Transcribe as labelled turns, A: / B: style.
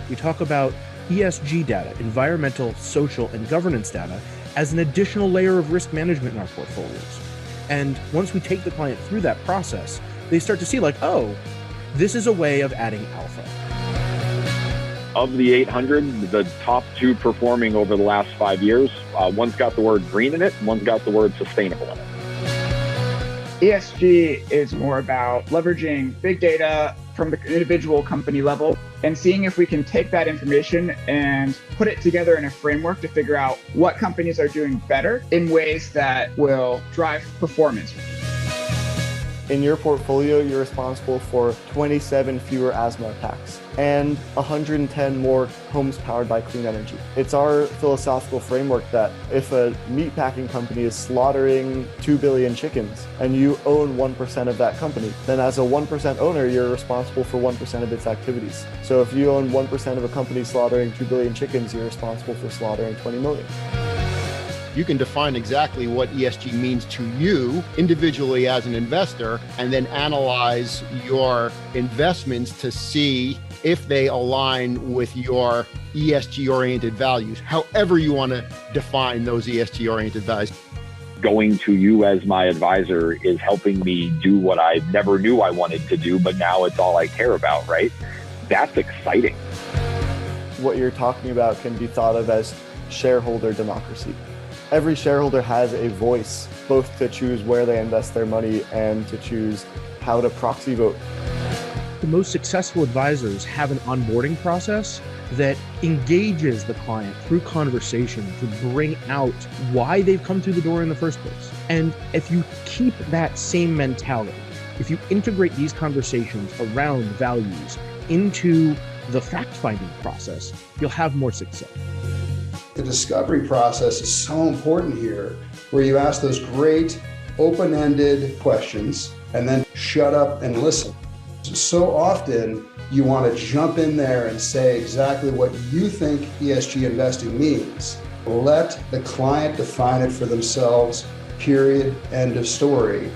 A: We talk about ESG data, environmental, social, and governance data, as an additional layer of risk management in our portfolios. And once we take the client through that process, they start to see like, oh, this is a way of adding alpha.
B: Of the 800, the top 2 performing over the last 5 years, one's got the word green in it, and one's got the word sustainable in it.
C: ESG is more about leveraging big data from the individual company level and seeing if we can take that information and put it together in a framework to figure out what companies are doing better in ways that will drive performance.
D: In your portfolio, you're responsible for 27 fewer asthma attacks and 110 more homes powered by clean energy. It's our philosophical framework that if a meatpacking company is slaughtering 2 billion chickens and you own 1% of that company, then as a 1% owner, you're responsible for 1% of its activities. So if you own 1% of a company slaughtering 2 billion chickens, you're responsible for slaughtering 20 million.
E: You can define exactly what ESG means to you individually as an investor, and then analyze your investments to see if they align with your ESG-oriented values, however you want to define those ESG-oriented values.
B: Going to you as my advisor is helping me do what I never knew I wanted to do, but now it's all I care about, right? That's exciting.
D: What you're talking about can be thought of as shareholder democracy. Every shareholder has a voice, both to choose where they invest their money and to choose how to proxy vote.
A: The most successful advisors have an onboarding process that engages the client through conversation to bring out why they've come through the door in the first place. And if you keep that same mentality, if you integrate these conversations around values into the fact-finding process, you'll have more success.
F: The discovery process is so important here, where you ask those great open-ended questions and then shut up and listen. So often you want to jump in there and say exactly what you think ESG investing means. Let the client define it for themselves, period, end of story.